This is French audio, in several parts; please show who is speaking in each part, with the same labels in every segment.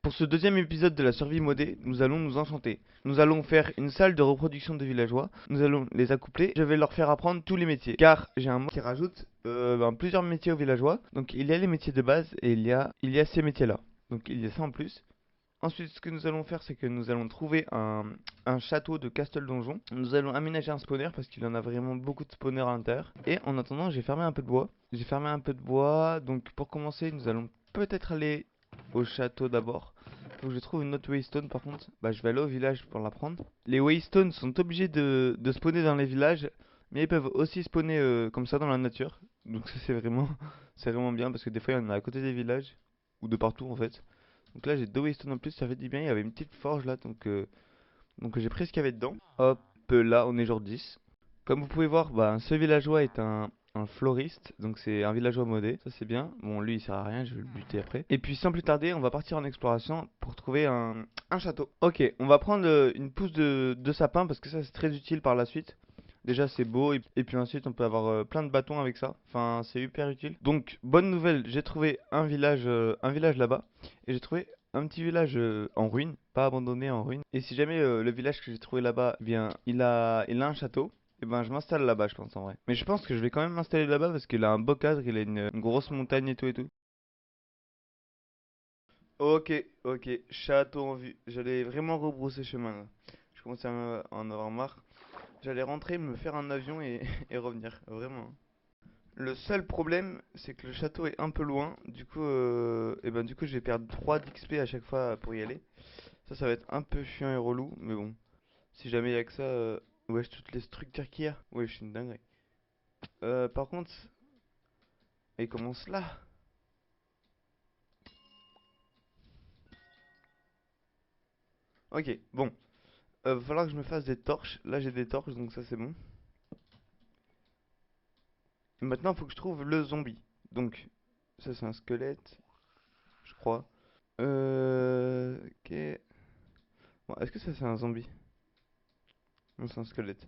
Speaker 1: Pour ce deuxième épisode de la survie modée, nous allons nous enchanter. Nous allons faire une salle de reproduction de villageois, nous allons les accoupler, je vais leur faire apprendre tous les métiers. Car j'ai un mot qui rajoute plusieurs métiers aux villageois. Donc il y a les métiers de base et il y a ces métiers-là. Donc il y a ça en plus. Ensuite, ce que nous allons faire, c'est que nous allons trouver un château de Castle Donjon. Nous allons aménager un spawner parce qu'il y en a vraiment beaucoup de spawners à l'intérieur. Et en attendant, j'ai fermé un peu de bois. Donc pour commencer, nous allons peut-être aller au château d'abord. Faut que je trouve une autre Waystone par contre. Bah, je vais aller au village pour la prendre. Les Waystones sont obligés de spawner dans les villages, mais ils peuvent aussi spawner comme ça dans la nature. Donc ça, c'est vraiment bien parce que des fois, il y en a à côté des villages ou de partout en fait. Donc là j'ai deux Waystone en plus, ça fait du bien, il y avait une petite forge là, donc j'ai pris ce qu'il y avait dedans. Hop, là on est genre 10. Comme vous pouvez voir, bah, ce villageois est un floriste, donc c'est un villageois modé, ça c'est bien. Bon lui il sert à rien, je vais le buter après. Et puis sans plus tarder, on va partir en exploration pour trouver un château. Ok, on va prendre une pousse de sapin parce que ça c'est très utile par la suite. Déjà c'est beau et puis ensuite on peut avoir plein de bâtons avec ça. Enfin c'est hyper utile. Donc bonne nouvelle, j'ai trouvé un village là-bas et j'ai trouvé un petit village en ruine, pas abandonné en ruine. Et si jamais le village que j'ai trouvé là-bas, eh bien il a un château, et ben je m'installe là-bas je pense en vrai. Mais je pense que je vais quand même m'installer là-bas parce qu'il a un beau cadre, il a une grosse montagne et tout et tout. Ok, ok, château en vue. J'allais vraiment rebrousser chemin là. Je commençais à en avoir marre. J'allais rentrer, me faire un avion et, et revenir, vraiment. Le seul problème, c'est que le château est un peu loin. Du coup, je vais perdre 3 d'XP à chaque fois pour y aller. Ça va être un peu chiant et relou, mais bon. Si jamais il y a que ça, wesh, toutes les structures qu'il y a. Wesh, c'est une dinguerie. Par contre, il commence là. Ok, bon. Va falloir que je me fasse des torches. Là, j'ai des torches, donc ça, c'est bon. Maintenant, il faut que je trouve le zombie. Donc, ça, c'est un squelette, je crois. Ok. Bon, est-ce que ça, c'est un zombie? Non, c'est un squelette.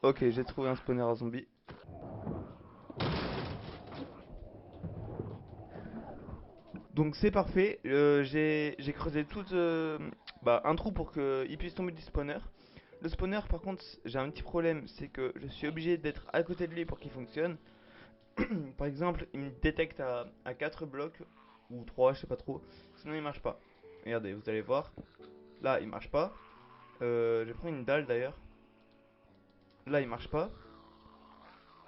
Speaker 1: Ok, j'ai trouvé un spawner à zombie. Donc c'est parfait. J'ai creusé un trou pour qu'il puisse tomber du spawner. Le spawner, par contre, j'ai un petit problème, c'est que je suis obligé d'être à côté de lui pour qu'il fonctionne. Par exemple, il me détecte à 4 blocs ou 3, je sais pas trop. Sinon, il marche pas. Regardez, vous allez voir. Là, il marche pas. Je prends une dalle d'ailleurs. Là, il marche pas.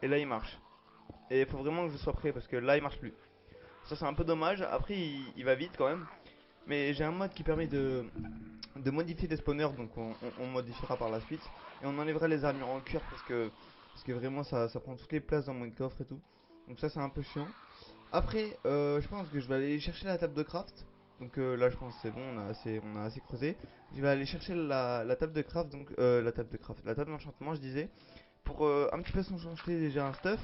Speaker 1: Et là, il marche. Et il faut vraiment que je sois prêt parce que là, il marche plus. Ça, c'est un peu dommage. Après, il va vite quand même. Mais j'ai un mode qui permet de modifier les spawners, donc on modifiera par la suite. Et on enlèvera les armures en cuir parce que vraiment ça prend toutes les places dans mon coffre et tout. Donc ça c'est un peu chiant. Après, je pense que je vais aller chercher la table de craft. Donc là je pense que c'est bon, on a assez creusé. Je vais aller chercher la table de craft, donc la table de craft, la table d'enchantement je disais. Pour un petit peu s'enchanter déjà un stuff.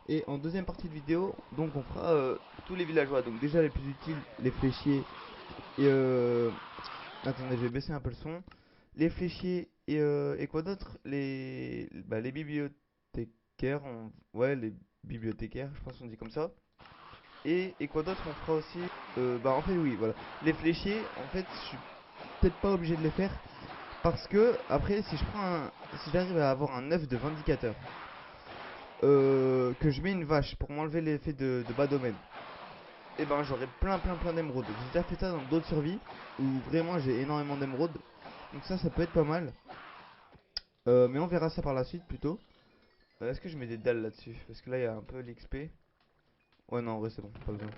Speaker 1: Et en deuxième partie de vidéo, donc on fera tous les villageois. Donc déjà les plus utiles, les fléchiers et attendez, je vais baisser un peu le son. Les fléchiers et quoi d'autre? Les bibliothécaires. Ouais, les bibliothécaires, je pense qu'on dit comme ça. Et quoi d'autre on fera aussi? En fait, oui, voilà. Les fléchiers, en fait, je suis peut-être pas obligé de les faire. Parce que, après, si j'arrive à avoir un œuf de vindicateur, que je mets une vache pour m'enlever l'effet de bas domaine, et ben j'aurai plein d'émeraudes. J'ai déjà fait ça dans d'autres survies où vraiment j'ai énormément d'émeraudes. Donc ça peut être pas mal. Mais on verra ça par la suite plutôt. Est-ce que je mets des dalles là-dessus? Parce que là il y a un peu l'XP. Ouais non en vrai c'est bon, pas besoin.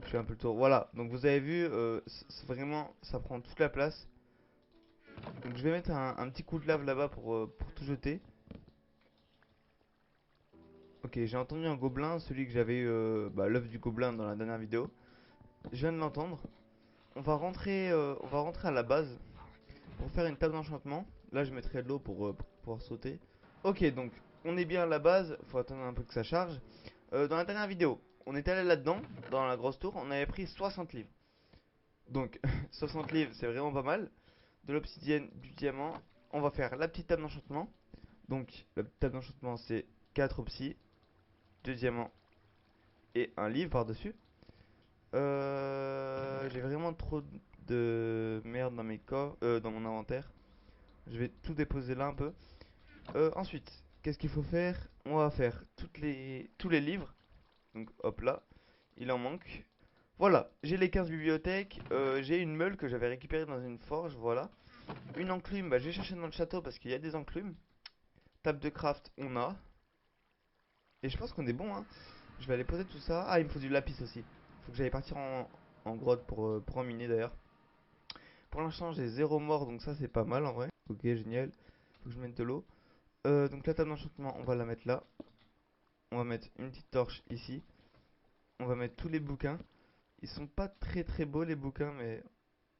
Speaker 1: Je fais un peu le tour. Voilà, donc vous avez vu, vraiment ça prend toute la place. Donc je vais mettre un petit coup de lave là-bas pour tout jeter. Ok, j'ai entendu un gobelin, celui que j'avais eu, l'œuf du gobelin dans la dernière vidéo. Je viens de l'entendre. On va rentrer à la base pour faire une table d'enchantement. Là, je mettrai de l'eau pour pouvoir sauter. Ok, donc on est bien à la base. Faut attendre un peu que ça charge. Dans la dernière vidéo, on est allé là-dedans, dans la grosse tour. On avait pris 60 livres. Donc, 60 livres, c'est vraiment pas mal. De l'obsidienne, du diamant. On va faire la petite table d'enchantement. Donc, la petite table d'enchantement, c'est 4 obsi, 2 diamants et un livre par-dessus. J'ai vraiment trop de merde dans mes coffres, dans mon inventaire. Je vais tout déposer là un peu. Ensuite, qu'est-ce qu'il faut faire? On va faire tous les livres. Donc hop là, il en manque. Voilà, j'ai les 15 bibliothèques. J'ai une meule que j'avais récupérée dans une forge, voilà. Une enclume, bah je vais chercher dans le château parce qu'il y a des enclumes. Table de craft, on a. Et je pense qu'on est bon, hein. Je vais aller poser tout ça. Ah, il me faut du lapis aussi. Faut que j'aille partir en grotte pour en miner d'ailleurs. Pour l'instant, j'ai zéro mort, donc ça c'est pas mal en vrai. Ok, génial. Faut que je mette de l'eau. Donc la table d'enchantement, on va la mettre là. On va mettre une petite torche ici. On va mettre tous les bouquins. Ils sont pas très très beaux les bouquins, mais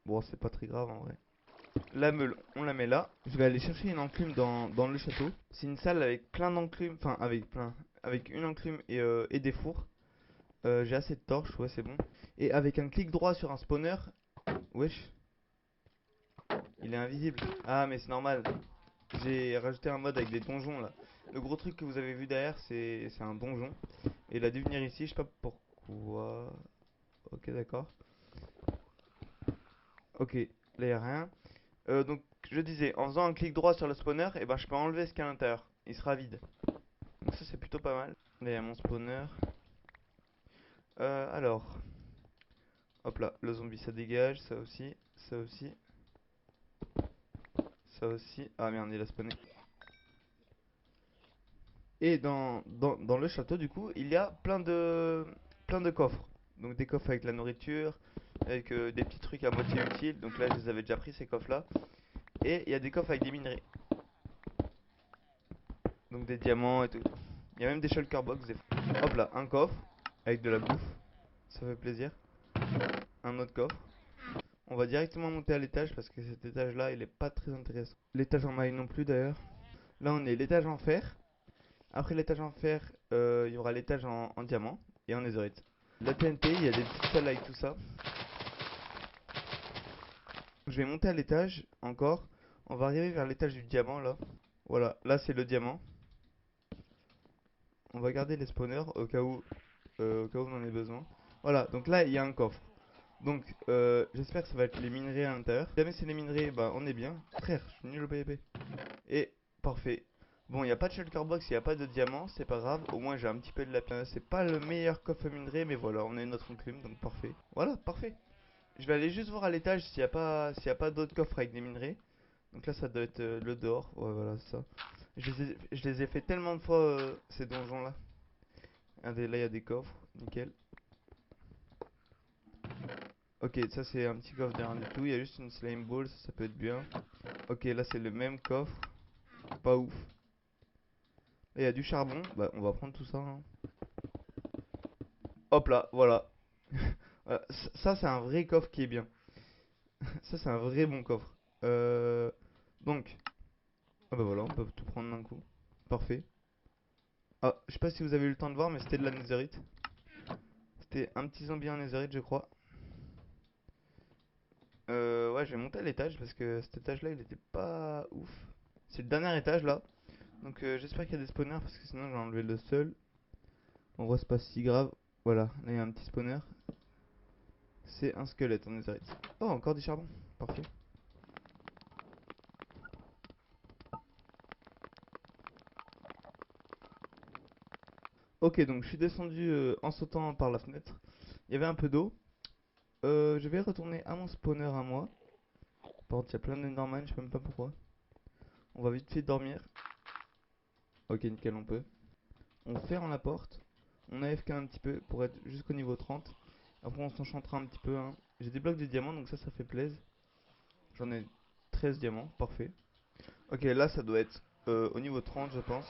Speaker 1: bon, c'est pas très grave en vrai. La meule, on la met là. Je vais aller chercher une enclume dans le château. C'est une salle avec plein d'enclumes, enfin avec plein, avec une enclume et des fours. J'ai assez de torches, ouais, c'est bon. Et avec un clic droit sur un spawner, wesh, il est invisible. Ah, mais c'est normal. J'ai rajouté un mode avec des donjons là. Le gros truc que vous avez vu derrière, c'est un donjon. Et il a dû venir ici, je sais pas pourquoi. Ok, d'accord. Ok, là y a rien. Donc, je disais, en faisant un clic droit sur le spawner, et ben je peux enlever ce qu'il y a à l'intérieur. Il sera vide. Donc ça c'est plutôt pas mal. Là il y a mon spawner. Alors, hop là, le zombie ça dégage, ça aussi, ça aussi, ça aussi. Ah merde, il a spawné. Et dans le château du coup, il y a plein de coffres. Donc des coffres avec la nourriture, avec des petits trucs à moitié utiles. Donc là je les avais déjà pris ces coffres là. Et il y a des coffres avec des minerais. Donc des diamants et tout. Il y a même des shulker box des fois. Hop là, un coffre avec de la bouffe. Ça fait plaisir. Un autre coffre. On va directement monter à l'étage parce que cet étage là il est pas très intéressant. L'étage en maille non plus d'ailleurs. Là on est l'étage en fer. Après l'étage en fer, il y aura l'étage en diamant et en netherite. La TNT, il y a des petites salles avec tout ça. Je vais monter à l'étage encore. On va arriver vers l'étage du diamant là. Voilà, là c'est le diamant. On va garder les spawners au cas où on en ait besoin. Voilà, donc là il y a un coffre. Donc j'espère que ça va être les minerais à l'intérieur. Si jamais c'est les minerais, bah on est bien. Frère, je suis nul au PvP. Et parfait. Bon, il n'y a pas de shulker box, il n'y a pas de diamant, c'est pas grave. Au moins j'ai un petit peu de lapis. C'est pas le meilleur coffre minerai, mais voilà, on a une autre enclume, donc parfait. Voilà, parfait. Je vais aller juste voir à l'étage s'il y a pas d'autres coffres avec des minerais. Donc là ça doit être le dehors. Ouais, voilà, c'est ça. Je les ai fait tellement de fois ces donjons là. Regardez, là il y a des coffres, nickel. Ok, ça c'est un petit coffre derrière du tout. Il y a juste une slime ball, ça peut être bien. Ok, là c'est le même coffre. Pas ouf. Là il y a du charbon. Bah, on va prendre tout ça, hein. Hop là, voilà. Voilà, ça c'est un vrai coffre qui est bien. Ça c'est un vrai bon coffre. Euh, donc, ah bah voilà, on peut tout prendre d'un coup. Parfait. Ah, je sais pas si vous avez eu le temps de voir, mais c'était de la netherite. C'était un petit zombie en netherite, je crois. Ouais, je vais monter à l'étage parce que cet étage là il était pas ouf. C'est le dernier étage là. Donc j'espère qu'il y a des spawners parce que sinon j'ai enlevé le seul. En vrai c'est pas si grave. Voilà, là il y a un petit spawner. C'est un squelette en netherite. Oh, encore du charbon. Parfait. Ok, donc je suis descendu en sautant par la fenêtre. Il y avait un peu d'eau. Je vais retourner à mon spawner à moi. Par contre, il y a plein d'enderman, je sais même pas pourquoi. On va vite fait dormir. Ok, nickel, on peut. On ferme la porte. On AFK un petit peu pour être jusqu'au niveau 30. Après, on s'enchantera un petit peu, hein. J'ai des blocs de diamants, donc ça fait plaisir. J'en ai 13 diamants, parfait. Ok, là, ça doit être au niveau 30, je pense.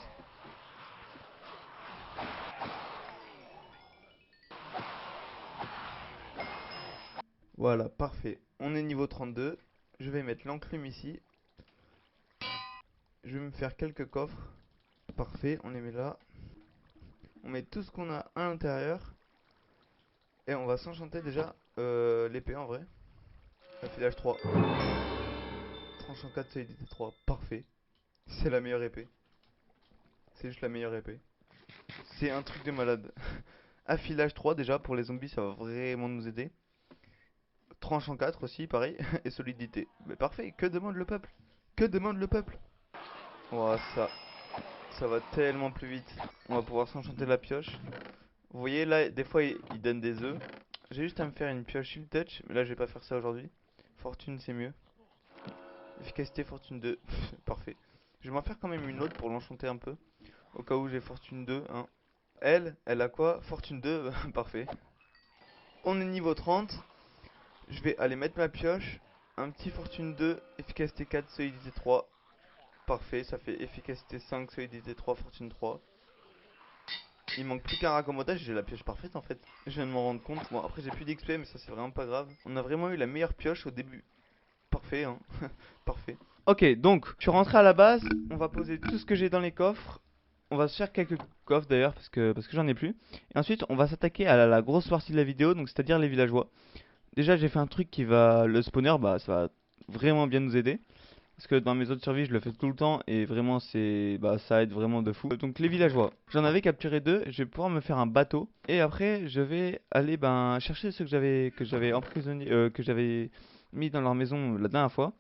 Speaker 1: Voilà, parfait. On est niveau 32. Je vais mettre l'enclume ici. Je vais me faire quelques coffres. Parfait, on les met là. On met tout ce qu'on a à l'intérieur. Et on va s'enchanter déjà l'épée en vrai. Affilage 3. Tranchant 4, solidité 3. Parfait. C'est la meilleure épée. C'est juste la meilleure épée. C'est un truc de malade. Affilage 3 déjà pour les zombies, ça va vraiment nous aider. tranche en 4 aussi, pareil. Et solidité. Mais parfait, que demande le peuple? Que demande le peuple? Oh, ça va tellement plus vite. On va pouvoir s'enchanter la pioche. Vous voyez là, des fois il donne des œufs. J'ai juste à me faire une pioche shield touch, mais là je vais pas faire ça aujourd'hui. Fortune c'est mieux. Efficacité fortune 2, parfait. Je vais m'en faire quand même une autre pour l'enchanter un peu. Au cas où j'ai fortune 2, hein. Elle a quoi? Fortune 2, parfait. On est niveau 30. Je vais aller mettre ma pioche. Un petit fortune 2, efficacité 4, solidité 3. Parfait, ça fait efficacité 5, solidité 3, fortune 3. Il manque plus qu'un raccommodage, j'ai la pioche parfaite en fait. Je viens de m'en rendre compte. Bon, après j'ai plus d'XP, mais ça c'est vraiment pas grave. On a vraiment eu la meilleure pioche au début. Parfait, hein. Parfait. Ok, donc, je suis rentré à la base. On va poser tout ce que j'ai dans les coffres. On va se faire quelques coffres d'ailleurs, parce que j'en ai plus. Et ensuite, on va s'attaquer à la grosse partie de la vidéo, donc c'est-à-dire les villageois. Déjà, j'ai fait un truc qui va. Le spawner, bah, ça va vraiment bien nous aider. Parce que dans mes autres survies, je le fais tout le temps et vraiment ça aide vraiment de fou. Donc les villageois, j'en avais capturé deux, je vais pouvoir me faire un bateau et après je vais aller chercher ceux que j'avais emprisonnés, que j'avais mis dans leur maison la dernière fois.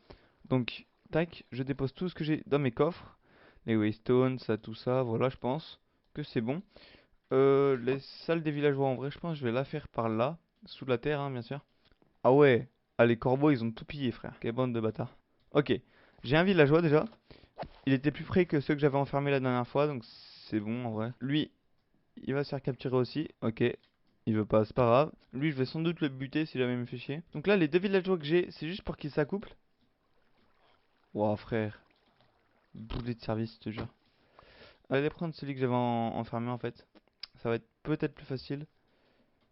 Speaker 1: Donc tac, je dépose tout ce que j'ai dans mes coffres, les waystones, ça, tout ça, voilà, je pense que c'est bon. Les salles des villageois en vrai, je pense que je vais la faire par là, sous la terre, hein, bien sûr. Ah ouais, ah les corbeaux ils ont tout pillé frère, quelle bande de bâtards. Ok, j'ai un villageois déjà. Il était plus près que ceux que j'avais enfermés la dernière fois, donc c'est bon en vrai. Lui, il va se faire capturer aussi. Ok, il veut pas, c'est pas grave. Lui, je vais sans doute le buter si jamais il me fait chier. Donc là, les deux villageois que j'ai, c'est juste pour qu'ils s'accouplent. Wow frère, boulet de service, je te jure. Allez prendre celui que j'avais enfermé en fait. Ça va être peut-être plus facile.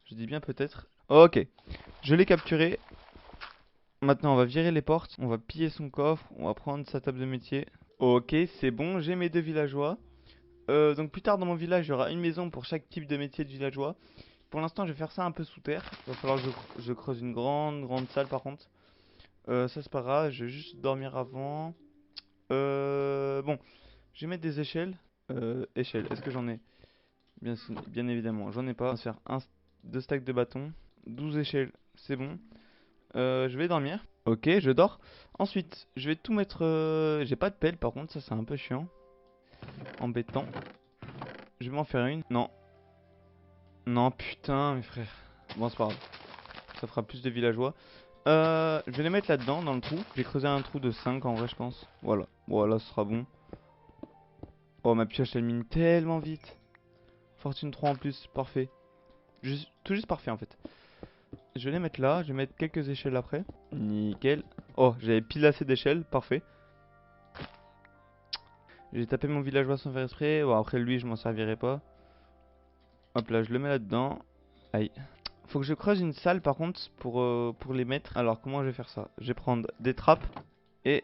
Speaker 1: Je dis bien peut-être. Ok, je l'ai capturé. Maintenant, on va virer les portes. On va piller son coffre. On va prendre sa table de métier. Ok, c'est bon, j'ai mes deux villageois. Donc plus tard dans mon village, il y aura une maison pour chaque type de métier de villageois. Pour l'instant, je vais faire ça un peu sous terre. Il va falloir que je creuse une grande salle par contre. Ça c'est pas grave, je vais juste dormir avant. Bon, je vais mettre des échelles. Échelles, est-ce que j'en ai? Bien évidemment, j'en ai pas. On va se faire deux stacks de bâtons. 12 échelles, c'est bon. Je vais dormir. Ok, je dors. Ensuite, je vais tout mettre... J'ai pas de pelle par contre, ça c'est un peu chiant. Embêtant. Je vais m'en faire une. Non. Non, putain, mes frères. Bon, c'est pas grave. Ça fera plus de villageois. Je vais les mettre là-dedans, dans le trou. J'ai creusé un trou de 5 en vrai, je pense. Voilà. Voilà, ce sera bon. Oh, ma pioche, elle mine tellement vite. Fortune 3 en plus, parfait. Tout juste parfait en fait. Je vais les mettre là. Je vais mettre quelques échelles après. Nickel. Oh, j'avais pile assez d'échelles, parfait. J'ai tapé mon villageois sans faire exprès. Bon, après lui, je m'en servirai pas. Hop là, je le mets là-dedans. Aïe. Faut que je creuse une salle par contre pour les mettre. Alors comment je vais faire ça? Je vais prendre des trappes et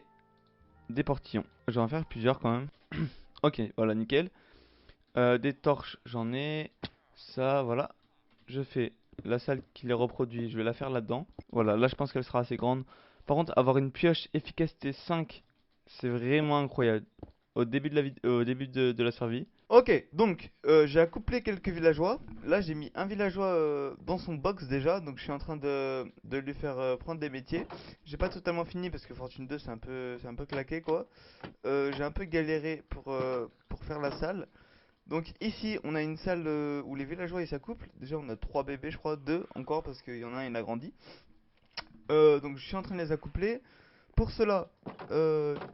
Speaker 1: des portillons. Je vais en faire plusieurs quand même. Ok, voilà, nickel. Des torches, j'en ai. Ça, voilà. Je fais la salle qui les reproduit. Je vais la faire là-dedans. Voilà, là je pense qu'elle sera assez grande. Par contre, avoir une pioche efficacité 5, c'est vraiment incroyable. Au début de la survie. Ok, donc j'ai accouplé quelques villageois. Là, j'ai mis un villageois dans son box déjà, donc je suis en train de lui faire prendre des métiers. J'ai pas totalement fini parce que Fortune 2 c'est un peu claqué quoi. J'ai un peu galéré pour faire la salle. Donc ici, on a une salle où les villageois ils s'accouplent. Déjà, on a 3 bébés, je crois, 2 encore parce qu'il y en a un il a grandi. Donc je suis en train de les accoupler. Pour cela,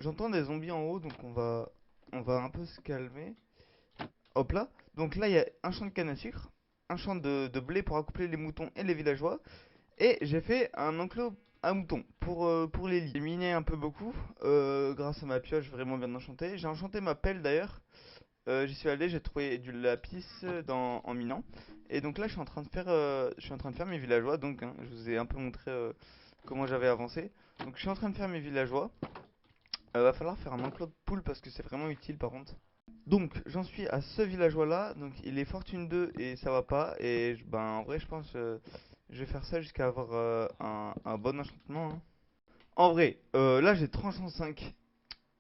Speaker 1: j'entends des zombies en haut, donc on va un peu se calmer. Hop là. Donc là, il y a un champ de canne à sucre, un champ de blé pour accoupler les moutons et les villageois. Et j'ai fait un enclos à moutons pour les lits. J'ai miné un peu beaucoup grâce à ma pioche vraiment bien enchantée. J'ai enchanté ma pelle d'ailleurs. J'y suis allé, j'ai trouvé du lapis en minant. Et donc là, je suis en train de faire mes villageois. Donc, hein, je vous ai un peu montré comment j'avais avancé. Donc, je suis en train de faire mes villageois. Va falloir faire un enclos de poules parce que c'est vraiment utile par contre. Donc j'en suis à ce villageois là, donc il est fortune 2 et ça va pas, et en vrai je pense je vais faire ça jusqu'à avoir un bon enchantement, hein. En vrai, là j'ai tranchant 5.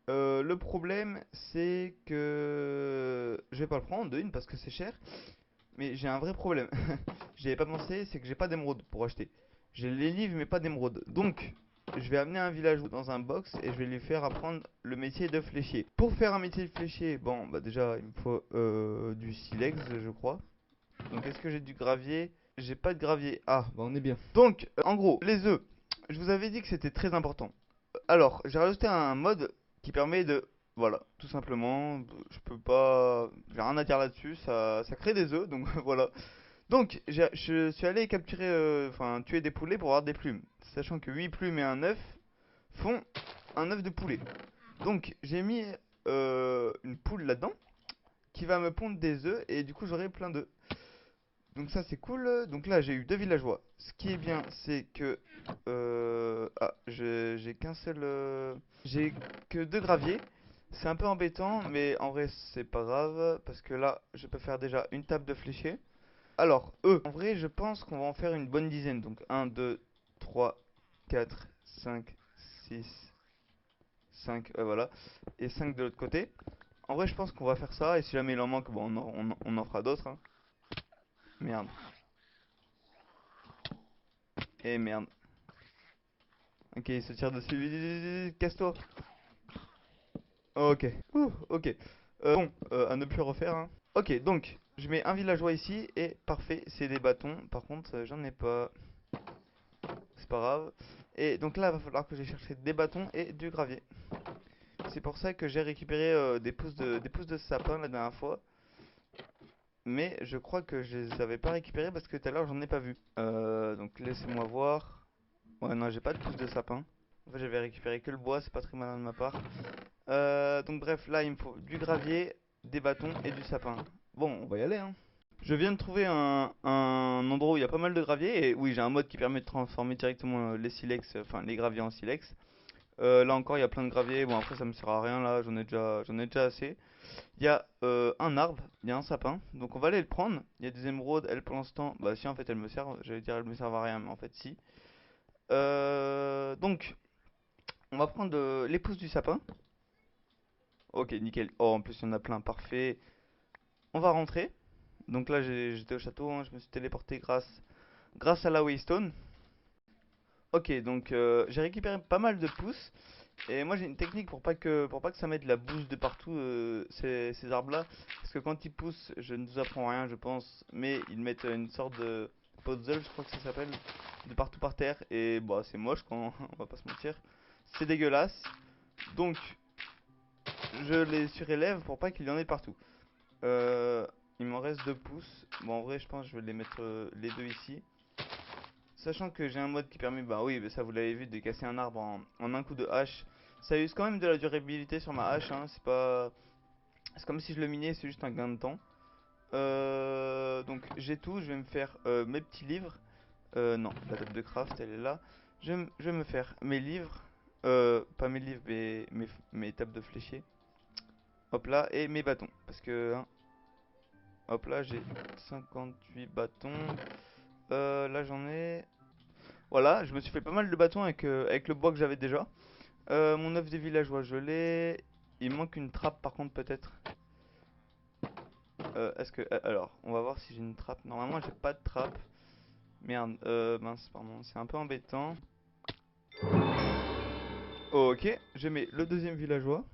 Speaker 1: Le problème c'est que je vais pas le prendre de une parce que c'est cher, mais j'ai un vrai problème. J'y avais pas pensé, c'est que j'ai pas d'émeraude pour acheter. J'ai les livres mais pas d'émeraude. Donc, je vais amener un villageois dans un box et je vais lui faire apprendre le métier de fléchier. Pour faire un métier de fléchier, bon, bah déjà, il me faut du silex, je crois. Donc, est-ce que j'ai du gravier? J'ai pas de gravier. Ah, bah on est bien. Donc, en gros, les œufs. Je vous avais dit que c'était très important. Alors, j'ai rajouté un mode qui permet de... Voilà, tout simplement, je peux pas... J'ai rien à dire là-dessus, ça crée des œufs, donc voilà. Donc, je suis allé capturer, enfin, tuer des poulets pour avoir des plumes. Sachant que 8 plumes et un œuf font un œuf de poulet. Donc, j'ai mis une poule là-dedans qui va me pondre des œufs et du coup, j'aurai plein d'œufs. Donc ça, c'est cool. Donc là, j'ai eu deux villageois. Ce qui est bien, c'est que... Ah, j'ai qu'un seul... J'ai que deux graviers. C'est un peu embêtant, mais en vrai, c'est pas grave. Parce que là, je peux faire déjà une table de fléchier. Alors, eux, en vrai, je pense qu'on va en faire une bonne dizaine. Donc, un, 2, 3, 4, 5, 6, 5, voilà. Et 5 de l'autre côté. En vrai, je pense qu'on va faire ça. Et si jamais il en manque, bon, on en fera d'autres. Hein. Merde. Et merde. Ok, il se tire dessus. Vite, vite, vite, vite, casse-toi. Ok. Ok. Bon, à ne plus refaire. Hein. Ok, donc, je mets un villageois ici. Et parfait, c'est des bâtons. Par contre, j'en ai pas. C'est pas grave. Et donc là, il va falloir que j'ai cherché des bâtons et du gravier. C'est pour ça que j'ai récupéré des pousses de sapin la dernière fois. Mais je crois que je les avais pas récupérés parce que tout à l'heure j'en ai pas vu. Donc laissez-moi voir. Ouais, non, j'ai pas de pousses de sapin. En fait, j'avais récupéré que le bois, c'est pas très malin de ma part. Donc bref, là il me faut du gravier, des bâtons et du sapin. Bon, on va y aller, hein. Je viens de trouver un endroit où il y a pas mal de gravier. Et oui, j'ai un mode qui permet de transformer directement les silex, enfin les graviers en silex. Là encore, il y a plein de graviers. Bon, après, ça me sert à rien là, j'en ai déjà assez. Il y a un arbre, il y a un sapin. Donc, on va aller le prendre. Il y a des émeraudes, elles pour l'instant. Bah, si, en fait, elles me servent. J'allais dire, elles me servent à rien, mais en fait, si. Donc, on va prendre les pousses du sapin. Ok, nickel. Oh, en plus, il y en a plein, parfait. On va rentrer. Donc là, j'étais au château, hein, je me suis téléporté grâce à la Waystone. Ok, donc j'ai récupéré pas mal de pousses. Et moi j'ai une technique pour pas que ça mette de la bouse de partout ces arbres-là. Parce que quand ils poussent, je ne vous apprends rien je pense, mais ils mettent une sorte de puzzle, je crois que ça s'appelle, de partout par terre. Et bah c'est moche quand on va pas se mentir. C'est dégueulasse. Donc je les surélève pour pas qu'il y en ait partout. Il m'en reste 2 pouces. Bon en vrai je pense que je vais les mettre les deux ici. Sachant que j'ai un mode qui permet, bah oui, ça vous l'avez vu, de casser un arbre en un coup de hache. Ça use quand même de la durabilité sur ma hache, hein, c'est pas... C'est comme si je le minais, c'est juste un gain de temps. Donc j'ai tout, je vais me faire mes petits livres. Non, la table de craft, elle est là. Je vais me faire mes livres. Pas mes livres, mais mes tables de fléchier. Hop là, et mes bâtons. Parce que, hein, hop là, j'ai 58 bâtons. Là j'en ai... Voilà, je me suis fait pas mal de bâtons avec le bois que j'avais déjà. Mon œuf des villageois, je l'ai. Il me manque une trappe par contre peut-être. Est-ce que... alors, on va voir si j'ai une trappe. Normalement j'ai pas de trappe. Merde, mince, pardon, c'est un peu embêtant. Ok, je mets le deuxième villageois.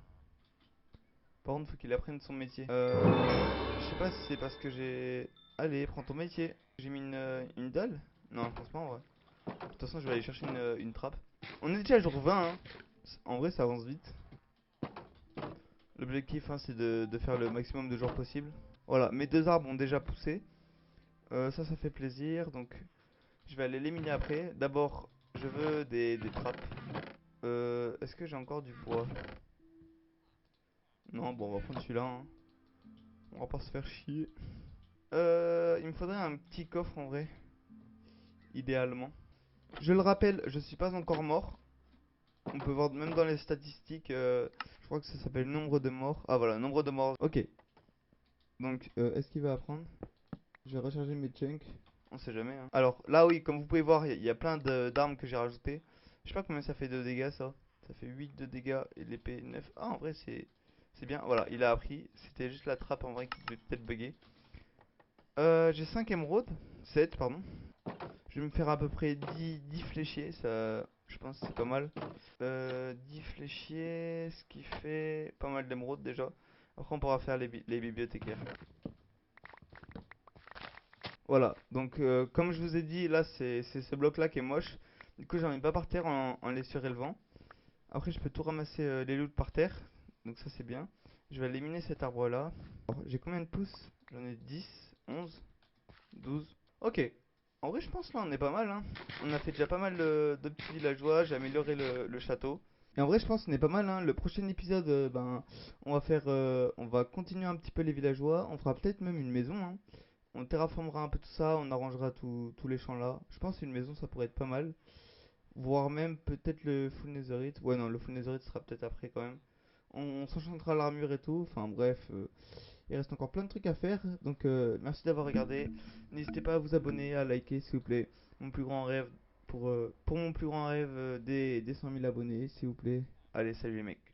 Speaker 1: Par contre, faut qu'il apprenne son métier. Je sais pas si c'est parce que j'ai... Allez, prends ton métier. J'ai mis une dalle. Non, je pense pas en vrai. De toute façon, je vais aller chercher une trappe. On est déjà à jour 20, hein. En vrai, ça avance vite. L'objectif, hein, c'est de faire le maximum de jours possible. Voilà, mes deux arbres ont déjà poussé. Ça fait plaisir. Donc, je vais aller les miner après. D'abord, je veux des trappes. Est-ce que j'ai encore du bois? Non, bon, on va prendre celui-là. Hein. On va pas se faire chier. Il me faudrait un petit coffre en vrai. Idéalement. Je le rappelle, je suis pas encore mort. On peut voir même dans les statistiques. Je crois que ça s'appelle nombre de morts. Ah voilà, nombre de morts. Ok. Donc, est-ce qu'il va apprendre? Je vais recharger mes chunks. On sait jamais. Hein. Alors là, oui, comme vous pouvez voir, il y a plein d'armes que j'ai rajoutées. Je sais pas combien ça fait de dégâts ça. Ça fait 8 de dégâts et l'épée 9. Ah, en vrai, c'est bien. Voilà, il a appris. C'était juste la trappe en vrai qui devait peut-être bugger. J'ai 5 émeraudes. 7, pardon. Je vais me faire à peu près 10 fléchiers, ça, je pense que c'est pas mal. 10 fléchiers, ce qui fait pas mal d'émeraudes déjà. Après on pourra faire les bibliothécaires. Voilà, donc comme je vous ai dit, là c'est ce bloc là qui est moche. Du coup j'en mets pas par terre en les surélevant. Après je peux tout ramasser les loot par terre. Donc ça c'est bien. Je vais éliminer cet arbre là. J'ai combien de pouces? J'en ai 10, 11, 12. Ok. En vrai je pense là on est pas mal hein. On a fait déjà pas mal de petits villageois. J'ai amélioré le château. Et en vrai je pense qu'on est pas mal hein. Le prochain épisode ben on va continuer un petit peu les villageois. On fera peut-être même une maison hein. On terraformera un peu tout ça, on arrangera tous les champs là. Je pense qu'une maison ça pourrait être pas mal. Voire même peut-être le full netherite. Ouais non, le full netherite sera peut-être après quand même. On s'enchantera l'armure et tout. Enfin bref, il reste encore plein de trucs à faire. Donc merci d'avoir regardé. N'hésitez pas à vous abonner, à liker s'il vous plaît. Mon plus grand rêve pour mon plus grand rêve des 100 000 abonnés s'il vous plaît. Allez, salut les mecs.